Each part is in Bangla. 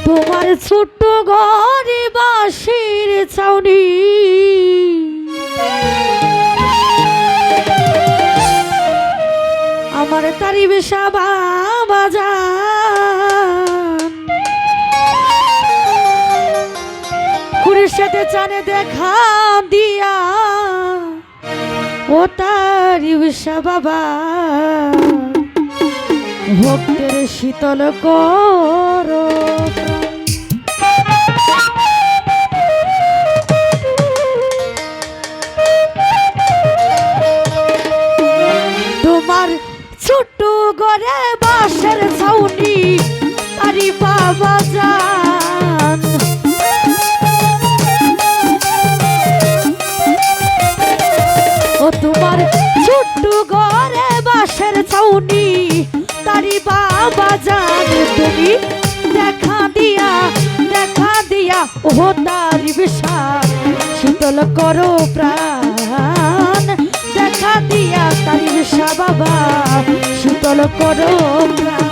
তোমার ছোট্ট ঘরে বাঁশের ছাউনি আমার তারি বেশা বাজান খুরের সাথে চানে দেখা দিয়া ও তারি বেশা বাবা ভক্তের শীতল করো তোমার ছোট্ট ঘরে বাঁশের ছাউনি আরে বাবা জান ও তোমার ছোট্ট ঘরে বাঁশের ছাউনি তারি বাবা জান তুমি দেখা দিয়া ও তারি বিশাল শীতল করো প্রাণ দেখা দিয়া তারি বিশা বাবা শীতল করো প্রাণ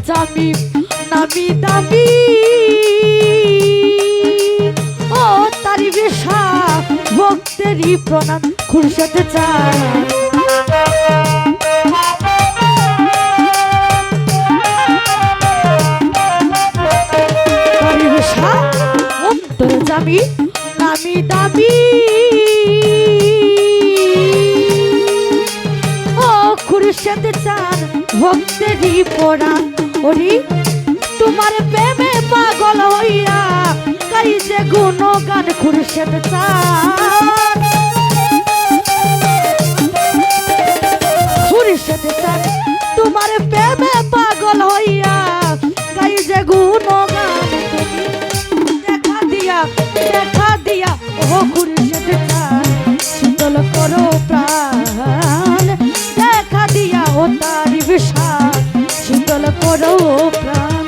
জামি নামি দামি ও তারি বেশা ভক্তেরই প্রণাম খুরশেদ চায় তারি বেশা অন্তর জামি নামি দামি ও খুরশেদ চান ভক্তেরই প্রণাম ওরে তোমার প্রেমে পাগল হইয়া গাই যে গুণগান খুরশেদ চান খুরশেদ চান তোমার প্রেমে পাগল হইয়া গাই যে গুণগান দেখা দিয়া ও খুরশেদ চান শীতল করো প্রাণ দেখা দিয়া ও তারি বিশাল শীতল করো প্রাণ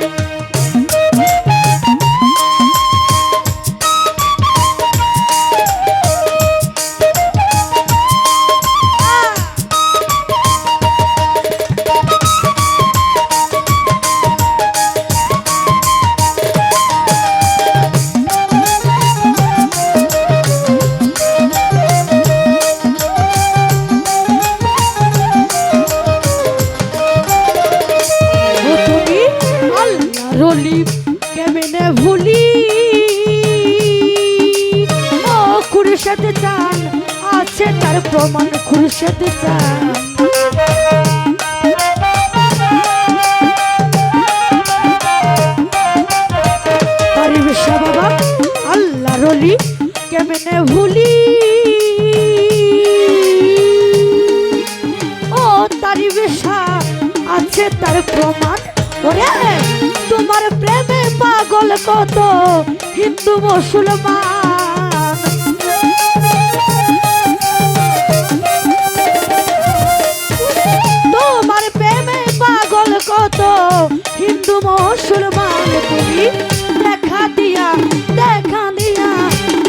রলি কেমনে ভুলি ও খুরশেদ চান আছে তার প্রমাণ খুরশেদ চান তারি বেশা বাবা আল্লাহ রলি কেমনে ভুলি ও তারি বেশা আছে তার প্রমাণ ওরে তোমার প্রেমে পাগল কত হিন্দু মুসলমান তোমার প্রেমে পাগল কত হিন্দু মুসলমান তুমি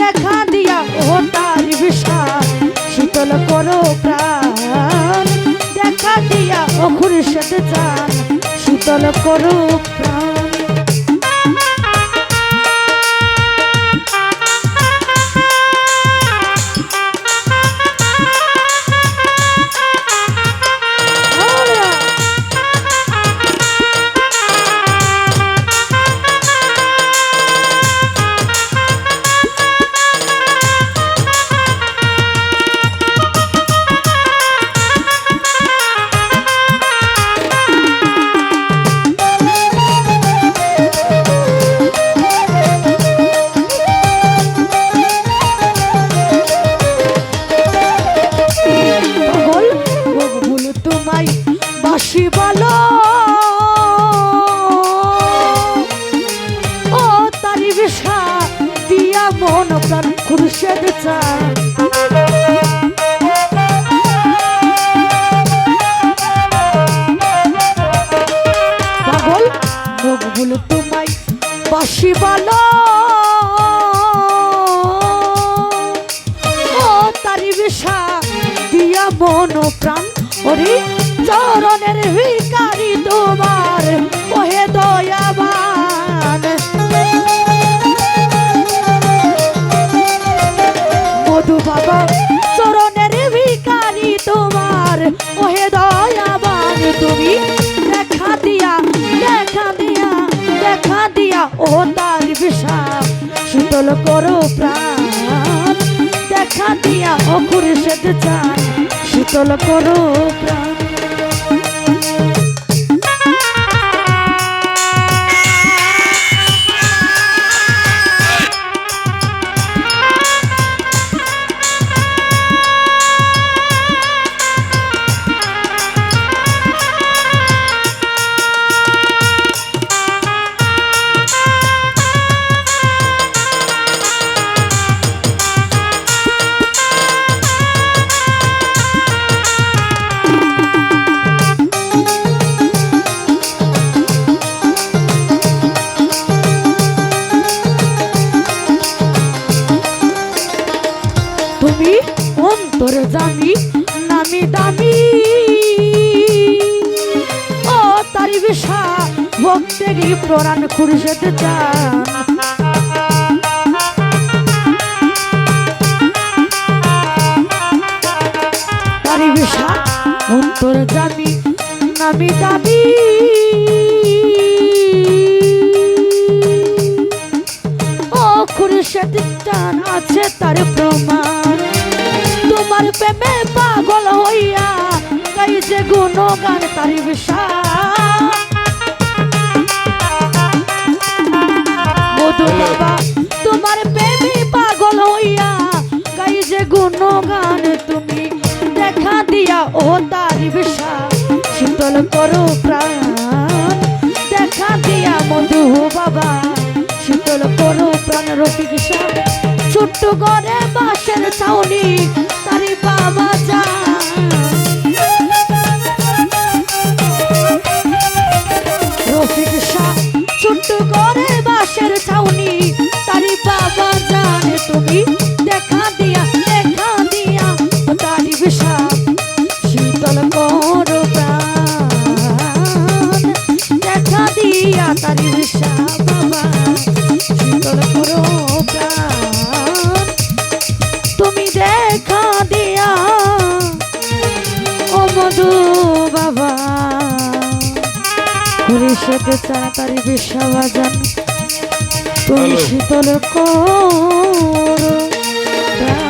দেখা দিয়া ও তারি বিশাল শীতল করো প্রাণ দেখা দিয়া ও খুরশেদ চান শীতল করো প্রাণ মন প্রাণ ওরে চরণের ভিখারি তোমার ওহে দয়াবান মধু বাবা চরণের ভিখারি তোমার ওহে দয়াবান তুমি দেখা দিয়া দেখা দিয়া দেখা দিয়া ও তার বিষাদ শীতল করো প্রাণ দেখা দিয়া ও খুরশেদ চান শীতল করো প্রাণ তুমি অন্তর জানি নামি দামি ও তারি বিষা ভক্তেরই প্রাণ খুরশেদ চান তারি বিষা অন্তর জানি নামি দামি ও খুরশেদ চান আছে তার প্রমাণ তোমার প্রেমে পাগল হইয়া গাইছে গুণগান তারি বিষা মধু বাবা তোমার প্রেমে পাগল হইয়া গাইছে গুণগান তুমি দেখা দিয়া ও তারি বিষা শীতল করো প্রাণ দেখা দিয়া মধু বাবা শীতল করো প্রাণ রফিক সাহ ছোট্ট ঘরে বাঁশের ছাউনি তারি বাবা যান রফিক শাহ ছোট্ট ঘরে বাঁশের ছাউনি তারি বাবা যান তুমি দেখা দিয়া তারি বিষা শীতল করো প্রাণ দেখা দিয়া তারি বিষা বাবা শীতল করো প্রাণ তুমি দেখা দিয়া ও মধু বাবা খুরশেদ চান তারি বিষা বাজান তুমি শীতল করো প্রাণ